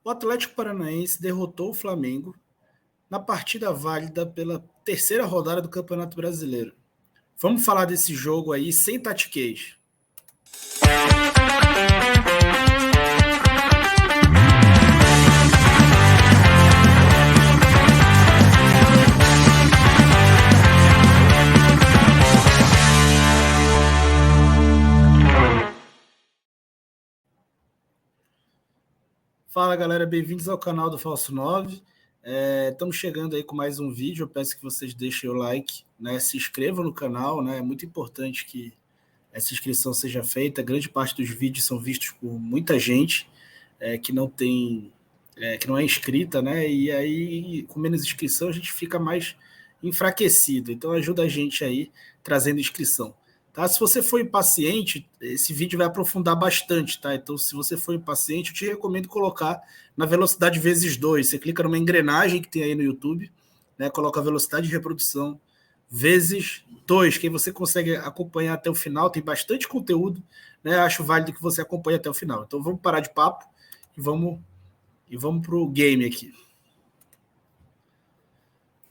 O Atlético Paranaense derrotou o Flamengo na partida válida pela terceira rodada do Campeonato Brasileiro. Vamos falar desse jogo aí sem tatiquez. Fala galera, bem-vindos ao canal do Falso 9. Estamos chegando aí com mais um vídeo. Eu peço que vocês deixem o like, né? Se inscrevam no canal, né? É muito importante que essa inscrição seja feita. Grande parte dos vídeos são vistos por muita gente que não é inscrita, né? E aí, com menos inscrição, a gente fica mais enfraquecido. Então ajuda a gente aí trazendo inscrição. Tá? Se você for impaciente, esse vídeo vai aprofundar bastante, tá? Então, se você for impaciente, eu te recomendo colocar na velocidade vezes 2. Você clica numa engrenagem que tem aí no YouTube, né? Coloca a velocidade de reprodução vezes 2, que aí você consegue acompanhar até o final. Tem bastante conteúdo, né? Acho válido que você acompanhe até o final. Então, vamos parar de papo e vamos para o game aqui.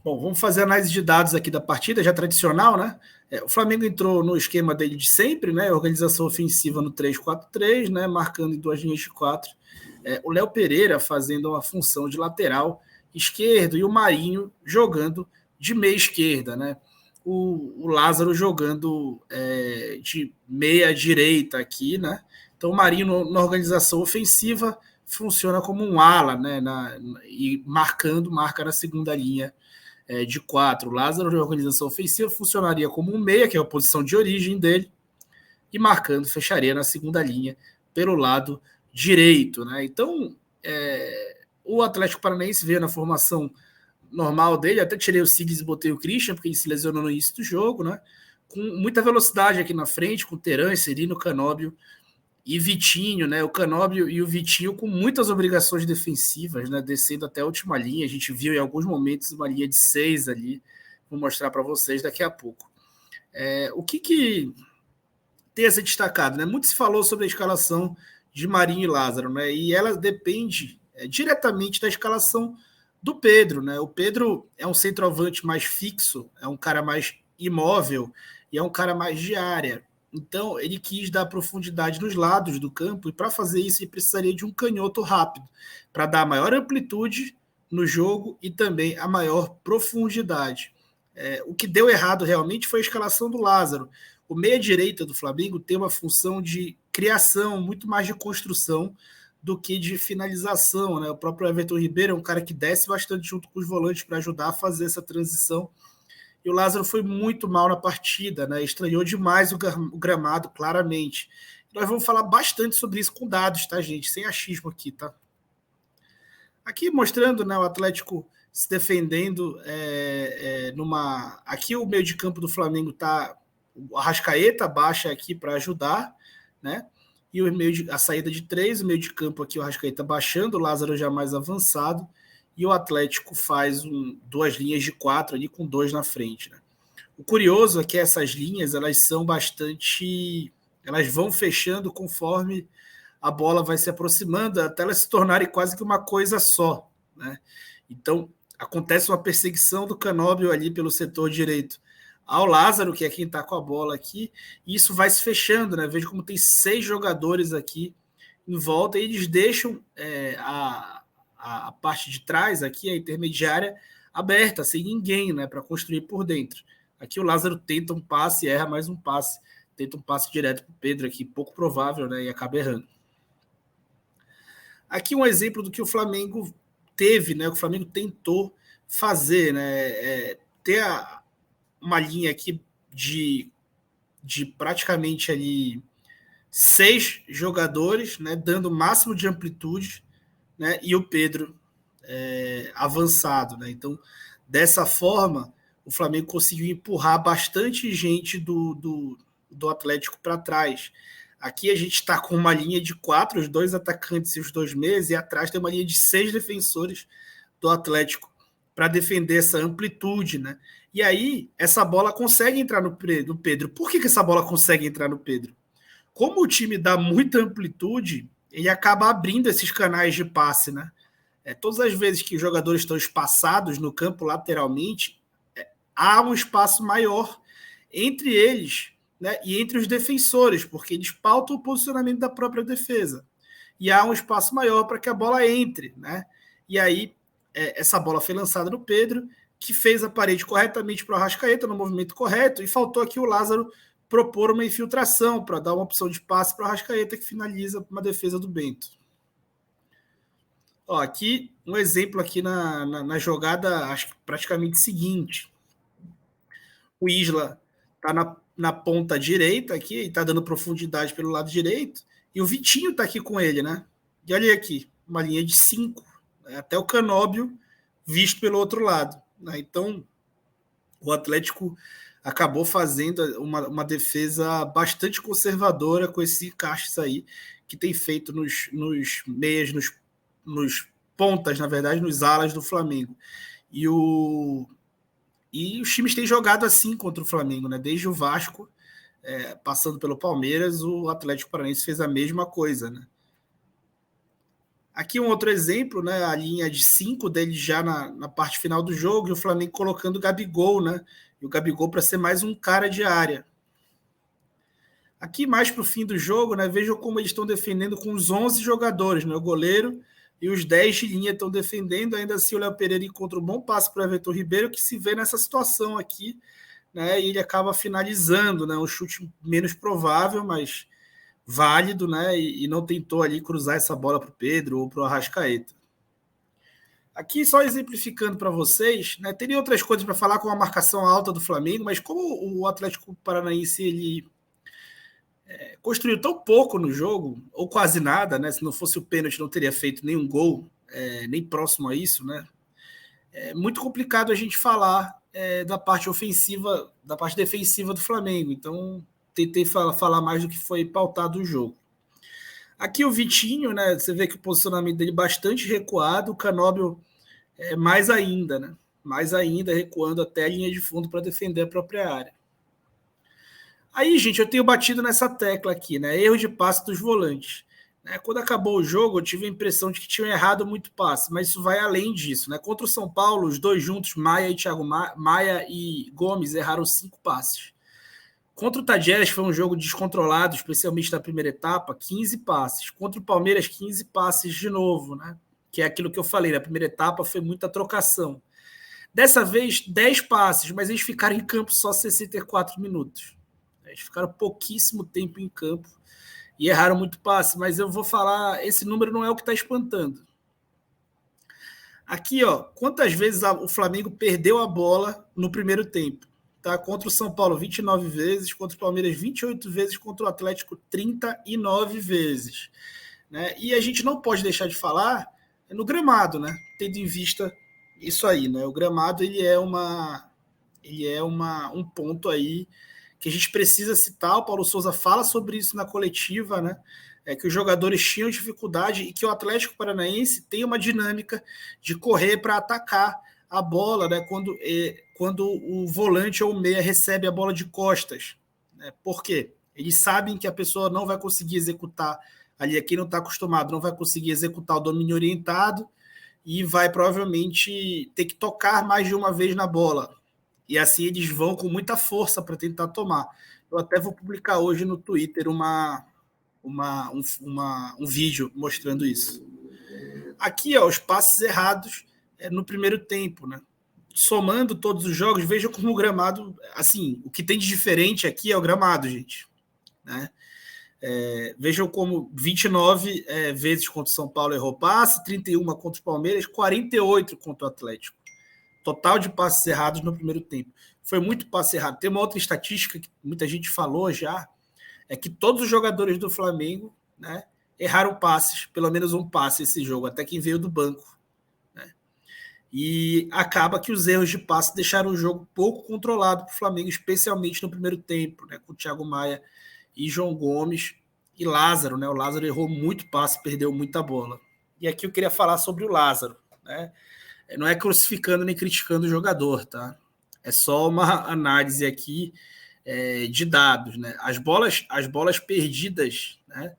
Bom, vamos fazer análise de dados aqui da partida, já tradicional, né? O Flamengo entrou no esquema dele de sempre, né? Organização ofensiva no 3-4-3, né? Marcando em duas linhas de 4. O Léo Pereira fazendo uma função de lateral esquerdo e o Marinho jogando de meia esquerda, né? O Lázaro jogando de meia direita aqui, né? Então o Marinho na organização ofensiva funciona como um ala, né? E marca na segunda linha de 4. O Lázaro, de organização ofensiva, funcionaria como um meia, que é a posição de origem dele, e marcando, fecharia na segunda linha pelo lado direito, né? Então, o Atlético Paranaense veio na formação normal dele, até tirei o Sigis e botei o Christian, porque ele se lesionou no início do jogo, né? Com muita velocidade aqui na frente, com Teran, Serino, Canóbio e Vitinho, né? O Canóbio e o Vitinho com muitas obrigações defensivas, né? Descendo até a última linha. A gente viu em alguns momentos uma linha de 6 ali. Vou mostrar para vocês daqui a pouco. O que tem a ser destacado, né? Muito se falou sobre a escalação de Marinho e Lázaro, né? E ela depende diretamente da escalação do Pedro, né? O Pedro é um centroavante mais fixo, é um cara mais imóvel e é um cara mais de área. Então, ele quis dar profundidade nos lados do campo, e para fazer isso, ele precisaria de um canhoto rápido, para dar maior amplitude no jogo e também a maior profundidade. O que deu errado realmente foi a escalação do Lázaro. O meia-direita do Flamengo tem uma função de criação, muito mais de construção do que de finalização, né? O próprio Everton Ribeiro é um cara que desce bastante junto com os volantes para ajudar a fazer essa transição. E o Lázaro foi muito mal na partida, né? Estranhou demais o gramado, claramente. Nós vamos falar bastante sobre isso com dados, tá, gente? Sem achismo aqui, tá? Aqui mostrando, né, o Atlético se defendendo numa... Aqui o meio de campo do Flamengo tá... O Arrascaeta baixa aqui para ajudar, né? E a saída de 3, o meio de campo aqui o Arrascaeta baixando, o Lázaro já mais avançado. E o Atlético faz duas linhas de 4 ali com 2 na frente, né? O curioso é que essas linhas, elas são bastante... Elas vão fechando conforme a bola vai se aproximando, até elas se tornarem quase que uma coisa só, né? Então, acontece uma perseguição do Canóbio ali pelo setor direito ao Lázaro, que é quem está com a bola aqui, e isso vai se fechando, né? Veja como tem 6 jogadores aqui em volta, e eles deixam a parte de trás aqui, a intermediária, aberta, sem ninguém, né, para construir por dentro. Aqui o Lázaro tenta um passe, erra mais um passe, tenta um passe direto para o Pedro aqui, pouco provável, né, e acaba errando. Aqui um exemplo do que o Flamengo teve, né, o Flamengo tentou fazer, né, ter uma linha aqui de praticamente ali 6 jogadores, né, dando o máximo de amplitude, né, e o Pedro avançado, né? Então, dessa forma, o Flamengo conseguiu empurrar bastante gente do Atlético para trás. Aqui a gente está com uma linha de 4, os 2 atacantes e os 2 meias, e atrás tem uma linha de 6 defensores do Atlético para defender essa amplitude, né? E aí, essa bola consegue entrar no Pedro. Por que essa bola consegue entrar no Pedro? Como o time dá muita amplitude, ele acaba abrindo esses canais de passe, né? Todas as vezes que os jogadores estão espaçados no campo lateralmente, há um espaço maior entre eles, né, e entre os defensores, porque eles pautam o posicionamento da própria defesa. E há um espaço maior para que a bola entre, né? E aí, essa bola foi lançada no Pedro, que fez a parede corretamente para o Arrascaeta, no movimento correto, e faltou aqui o Lázaro propor uma infiltração para dar uma opção de passe para o Arrascaeta, que finaliza uma defesa do Bento. Ó, aqui, um exemplo aqui na jogada, acho que praticamente seguinte. O Isla está na ponta direita aqui, está dando profundidade pelo lado direito, e o Vitinho está aqui com ele, né? E olha aqui, uma linha de 5, né? Até o Canóbio visto pelo outro lado, né? Então, o Atlético acabou fazendo uma defesa bastante conservadora com esses encaixes aí, que tem feito nos meias, nos pontas, na verdade, nos alas do Flamengo. E os times têm jogado assim contra o Flamengo, né? Desde o Vasco, passando pelo Palmeiras, o Atlético Paranaense fez a mesma coisa, né? Aqui um outro exemplo, né? A linha de 5 dele já na parte final do jogo, e o Flamengo colocando o Gabigol, né? E o Gabigol para ser mais um cara de área. Aqui mais para o fim do jogo, né? Vejam como eles estão defendendo com os 11 jogadores, né? O goleiro e os 10 de linha estão defendendo. Ainda assim, o Léo Pereira encontra um bom passe para o Everton Ribeiro, que se vê nessa situação aqui, né? E ele acaba finalizando, né? Um chute menos provável, mas válido, né? E não tentou ali cruzar essa bola para o Pedro ou para o Arrascaeta. Aqui, só exemplificando para vocês, né? Teria outras coisas para falar com a marcação alta do Flamengo, mas como o Atlético Paranaense ele construiu tão pouco no jogo, ou quase nada, né? Se não fosse o pênalti, não teria feito nenhum gol, nem próximo a isso, né? É muito complicado a gente falar da parte ofensiva, da parte defensiva do Flamengo. Então, tentei falar mais do que foi pautado o jogo. Aqui o Vitinho, né? Você vê que o posicionamento dele bastante recuado, o Canóbio mais ainda, né? Mais ainda, recuando até a linha de fundo para defender a própria área. Aí, gente, eu tenho batido nessa tecla aqui, né? Erro de passe dos volantes. Quando acabou o jogo, eu tive a impressão de que tinham errado muito passe, mas isso vai além disso, né? Contra o São Paulo, os dois juntos, Maia e Gomes, erraram 5 passes. Contra o Tadieres foi um jogo descontrolado, especialmente na primeira etapa, 15 passes. Contra o Palmeiras, 15 passes de novo, né? Que é aquilo que eu falei, na primeira etapa foi muita trocação. Dessa vez, 10 passes, mas eles ficaram em campo só 64 minutos. Eles ficaram pouquíssimo tempo em campo e erraram muito passe, mas eu vou falar, esse número não é o que está espantando. Aqui, ó, quantas vezes o Flamengo perdeu a bola no primeiro tempo? Tá? Contra o São Paulo, 29 vezes, contra o Palmeiras, 28 vezes, contra o Atlético, 39 vezes. Né? E a gente não pode deixar de falar no gramado, né? Tendo em vista isso aí, né? O gramado ele é um ponto aí que a gente precisa citar. O Paulo Souza fala sobre isso na coletiva, né? Que os jogadores tinham dificuldade e que o Atlético Paranaense tem uma dinâmica de correr para atacar a bola, né? Quando o volante ou o meia recebe a bola de costas. Né? Por quê? Eles sabem que a pessoa não vai conseguir executar ali, quem não está acostumado, não vai conseguir executar o domínio orientado e vai provavelmente ter que tocar mais de uma vez na bola. E assim eles vão com muita força para tentar tomar. Eu até vou publicar hoje no Twitter um vídeo mostrando isso. Aqui, ó, os passes errados no primeiro tempo, né? Somando todos os jogos, vejam como o gramado, assim, o que tem de diferente aqui é o gramado, gente. Né? Vejam como 29 vezes contra o São Paulo errou passe, 31 contra o Palmeiras, 48 contra o Atlético. Total de passes errados no primeiro tempo. Foi muito passe errado. Tem uma outra estatística que muita gente falou já, é que todos os jogadores do Flamengo, né, erraram passes, pelo menos um passe esse jogo, até quem veio do banco. Né? E acaba que os erros de passe deixaram o jogo pouco controlado para o Flamengo, especialmente no primeiro tempo, né, com o Thiago Maia e João Gomes e Lázaro. Né? O Lázaro errou muito passe, perdeu muita bola. E aqui eu queria falar sobre o Lázaro. Né? Não é crucificando nem criticando o jogador, tá? É só uma análise aqui de dados, né? As bolas perdidas, né?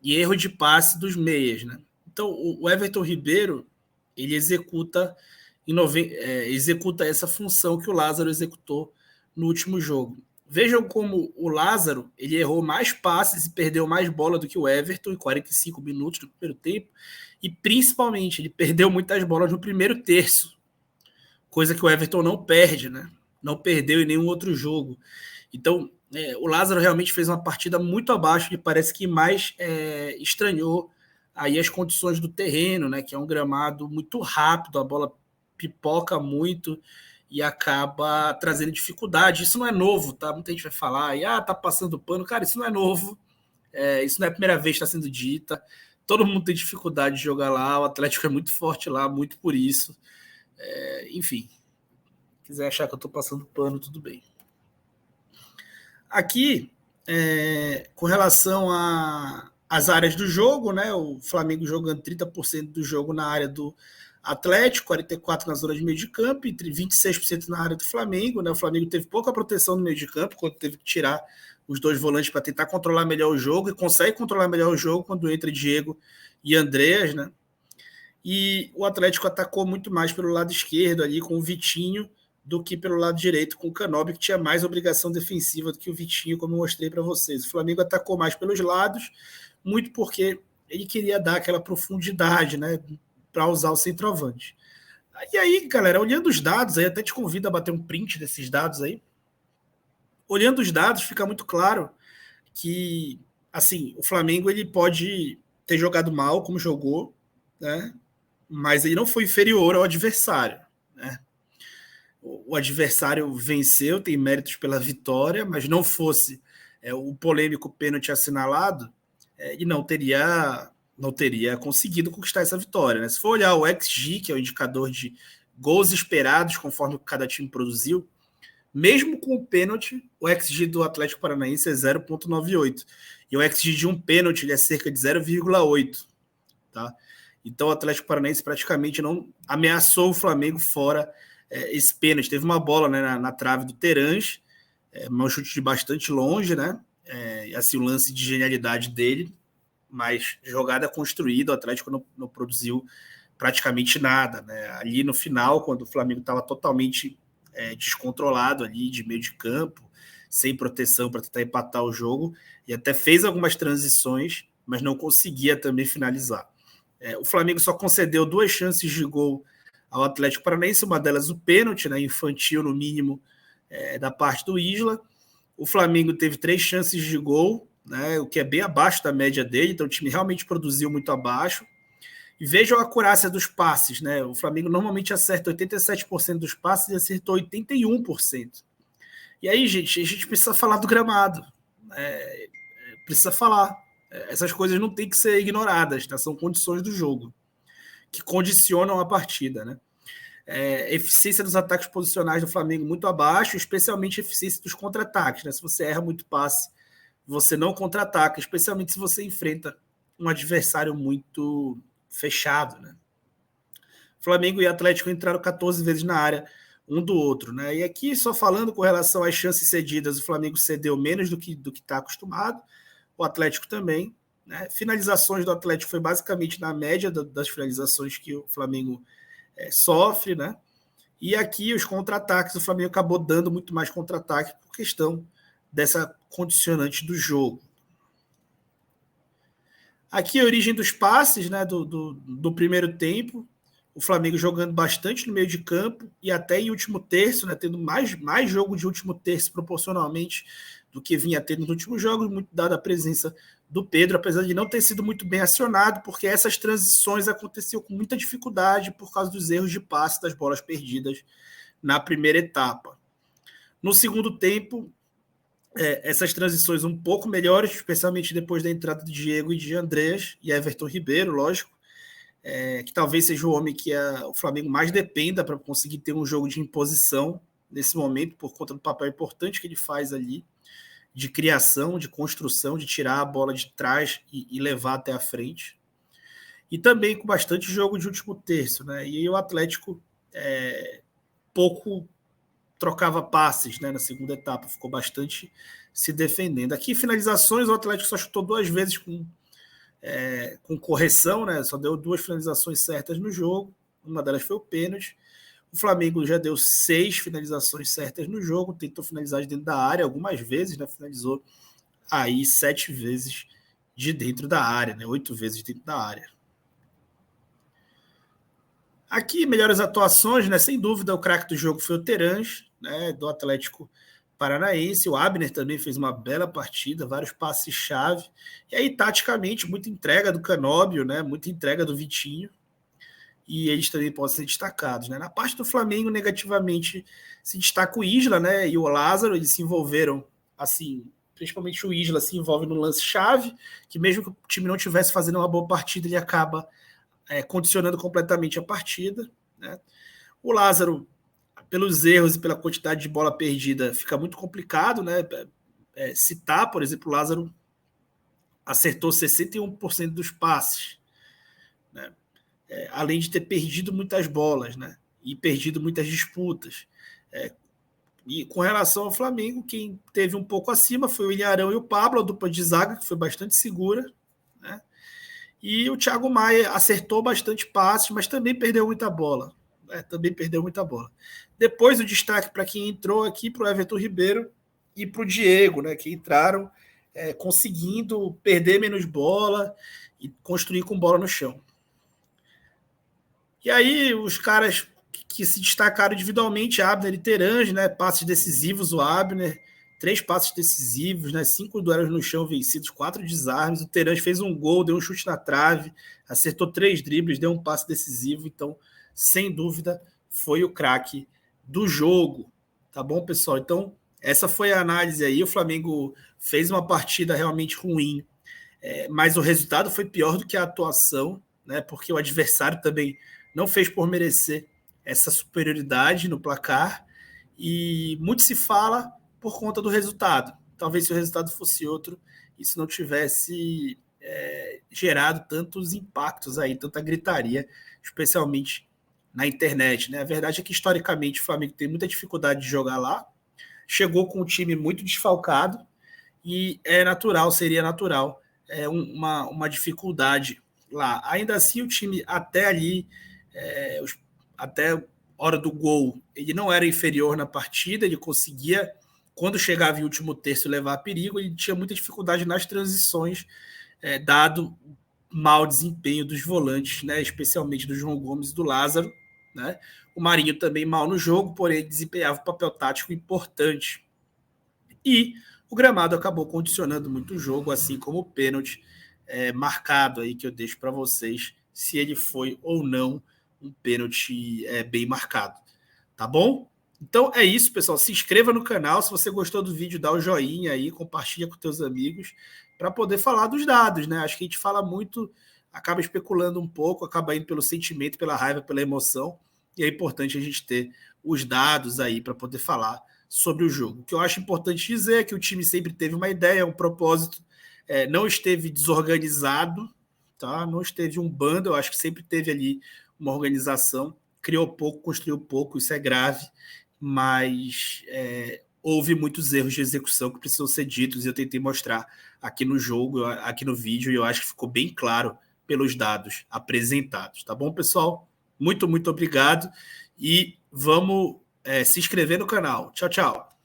E erro de passe dos meias, né? Então, o Everton Ribeiro, ele executa essa função que o Lázaro executou no último jogo. Vejam como o Lázaro ele errou mais passes e perdeu mais bola do que o Everton em 45 minutos do primeiro tempo, e principalmente ele perdeu muitas bolas no primeiro terço, coisa que o Everton não perde, né? Não perdeu em nenhum outro jogo. Então, o Lázaro realmente fez uma partida muito abaixo e parece que mais estranhou aí as condições do terreno, né? Que é um gramado muito rápido, a bola pipoca muito e acaba trazendo dificuldade. Isso não é novo, tá? Muita gente vai falar, tá passando pano. Cara, isso não é novo. Isso não é a primeira vez que está sendo dita. Todo mundo tem dificuldade de jogar lá. O Atlético é muito forte lá, muito por isso. Enfim, quiser achar que eu estou passando pano, tudo bem. Aqui, com relação às áreas do jogo, né? O Flamengo jogando 30% do jogo na área do Atlético, 44% na zona de meio de campo e 26% na área do Flamengo, né? O Flamengo teve pouca proteção no meio de campo, quando teve que tirar os dois volantes para tentar controlar melhor o jogo, e consegue controlar melhor o jogo quando entra Diego e Andreas, né? E o Atlético atacou muito mais pelo lado esquerdo ali com o Vitinho do que pelo lado direito com o Canóbio, que tinha mais obrigação defensiva do que o Vitinho, como eu mostrei para vocês. O Flamengo atacou mais pelos lados, muito porque ele queria dar aquela profundidade, né, para usar o centroavante. E aí, galera, olhando os dados, aí até te convido a bater um print desses dados aí. Olhando os dados, fica muito claro que, assim, o Flamengo ele pode ter jogado mal, como jogou, né, mas ele não foi inferior ao adversário, né? O adversário venceu, tem méritos pela vitória, mas não fosse o polêmico pênalti assinalado, ele não teria conseguido conquistar essa vitória, né? Se for olhar o XG, que é o indicador de gols esperados conforme cada time produziu, mesmo com o pênalti, o XG do Atlético Paranaense é 0,98. E o XG de um pênalti ele é cerca de 0,8. Tá? Então o Atlético Paranaense praticamente não ameaçou o Flamengo fora esse pênalti. Teve uma bola, né, na trave do Terãs, um chute de bastante longe, né? Assim, o lance de genialidade dele, mas jogada construída, o Atlético não produziu praticamente nada, né? Ali no final, quando o Flamengo estava totalmente descontrolado ali de meio de campo, sem proteção para tentar empatar o jogo, e até fez algumas transições, mas não conseguia também finalizar. O Flamengo só concedeu 2 chances de gol ao Atlético Paranaense, uma delas o pênalti, né, infantil no mínimo, da parte do Isla. O Flamengo teve 3 chances de gol, né, o que é bem abaixo da média dele, então o time realmente produziu muito abaixo. E vejam a acurácia dos passes, né? O Flamengo normalmente acerta 87% dos passes e acertou 81%. E aí, gente, a gente precisa falar do gramado. Precisa falar. Essas coisas não têm que ser ignoradas, tá? São condições do jogo que condicionam a partida, né? Eficiência dos ataques posicionais do Flamengo muito abaixo, especialmente eficiência dos contra-ataques, né? Se você erra muito passe, você não contra-ataca, especialmente se você enfrenta um adversário muito fechado, né? Flamengo e Atlético entraram 14 vezes na área um do outro, né? E aqui, só falando com relação às chances cedidas, o Flamengo cedeu menos do que está acostumado, o Atlético também, né? Finalizações do Atlético foi basicamente na média das finalizações que o Flamengo sofre, né? E aqui os contra-ataques, o Flamengo acabou dando muito mais contra-ataque por questão dessa condicionante do jogo. Aqui a origem dos passes, né, do primeiro tempo, o Flamengo jogando bastante no meio de campo e até em último terço, né, tendo mais jogo de último terço proporcionalmente do que vinha tendo nos últimos jogos, muito dada a presença do Pedro, apesar de não ter sido muito bem acionado, porque essas transições aconteciam com muita dificuldade por causa dos erros de passe das bolas perdidas na primeira etapa. No segundo tempo, essas transições um pouco melhores, especialmente depois da entrada de Diego e de Andreas e Everton Ribeiro, lógico, que talvez seja o homem que o Flamengo mais dependa para conseguir ter um jogo de imposição nesse momento, por conta do papel importante que ele faz ali, de criação, de construção, de tirar a bola de trás e levar até a frente. E também com bastante jogo de último terço, né? E aí o Atlético pouco trocava passes, né, na segunda etapa, ficou bastante se defendendo. Aqui, finalizações, o Atlético só chutou 2 vezes com com correção, né? Só deu 2 finalizações certas no jogo, uma delas foi o pênalti. O Flamengo já deu 6 finalizações certas no jogo, tentou finalizar de dentro da área algumas vezes, né? Finalizou aí 7 vezes de dentro da área, né? 8 vezes de dentro da área. Aqui, melhores atuações, né? Sem dúvida, o craque do jogo foi o Terãs, né? Do Atlético Paranaense. O Abner também fez uma bela partida, vários passes-chave. E aí, taticamente, muita entrega do Canóbio, né? Muita entrega do Vitinho. E eles também podem ser destacados, né? Na parte do Flamengo, negativamente, se destaca o Isla, né? E o Lázaro, eles se envolveram, assim, principalmente o Isla se envolve no lance-chave, que mesmo que o time não estivesse fazendo uma boa partida, ele acaba condicionando completamente a partida, né? O Lázaro, pelos erros e pela quantidade de bola perdida, fica muito complicado, né? Citar, por exemplo, o Lázaro acertou 61% dos passes, né? Além de ter perdido muitas bolas, né? E perdido muitas disputas. E com relação ao Flamengo, quem teve um pouco acima foi o Ilharão e o Pablo, a dupla de zaga, que foi bastante segura, né? E o Thiago Maia acertou bastante passes, mas também perdeu muita bola. Também perdeu muita bola. Depois o destaque para quem entrou aqui, para o Everton Ribeiro e para o Diego, né? Que entraram conseguindo perder menos bola e construir com bola no chão. E aí os caras que se destacaram individualmente, Abner e Terãs, né? Passes decisivos, o Abner, 3 passes decisivos, né? 5 duelos no chão vencidos, 4 desarmes. O Terãs fez um gol, deu um chute na trave, acertou 3 dribles, deu um passe decisivo. Então, sem dúvida, foi o craque do jogo. Tá bom, pessoal? Então, essa foi a análise aí. O Flamengo fez uma partida realmente ruim, mas o resultado foi pior do que a atuação, né? Porque o adversário também não fez por merecer essa superioridade no placar, e muito se fala por conta do resultado. Talvez se o resultado fosse outro, isso não tivesse gerado tantos impactos aí, tanta gritaria, especialmente na internet, né? A verdade é que, historicamente, o Flamengo tem muita dificuldade de jogar lá, chegou com um time muito desfalcado, e seria natural uma dificuldade lá. Ainda assim, o time até ali, até a hora do gol, ele não era inferior na partida, ele conseguia, quando chegava em último terço, levar a perigo. Ele tinha muita dificuldade nas transições, dado o mau desempenho dos volantes, né, especialmente do João Gomes e do Lázaro, né? O Marinho também mal no jogo, porém desempenhava um papel tático importante. E o gramado acabou condicionando muito o jogo, assim como o pênalti marcado aí, que eu deixo para vocês, se ele foi ou não um pênalti bem marcado. Tá bom? Então é isso, pessoal. Se inscreva no canal. Se você gostou do vídeo, dá o joinha aí, compartilha com teus amigos para poder falar dos dados, né? Acho que a gente fala muito, acaba especulando um pouco, acaba indo pelo sentimento, pela raiva, pela emoção. E é importante a gente ter os dados aí para poder falar sobre o jogo. O que eu acho importante dizer é que o time sempre teve uma ideia, um propósito, não esteve desorganizado, tá? Não esteve um bando, eu acho que sempre teve ali uma organização, criou pouco, construiu pouco, isso é grave, mas houve muitos erros de execução que precisam ser ditos, e eu tentei mostrar aqui no jogo, aqui no vídeo, e eu acho que ficou bem claro pelos dados apresentados. Tá bom, pessoal? Muito, muito obrigado, e vamos se inscrever no canal. Tchau, tchau.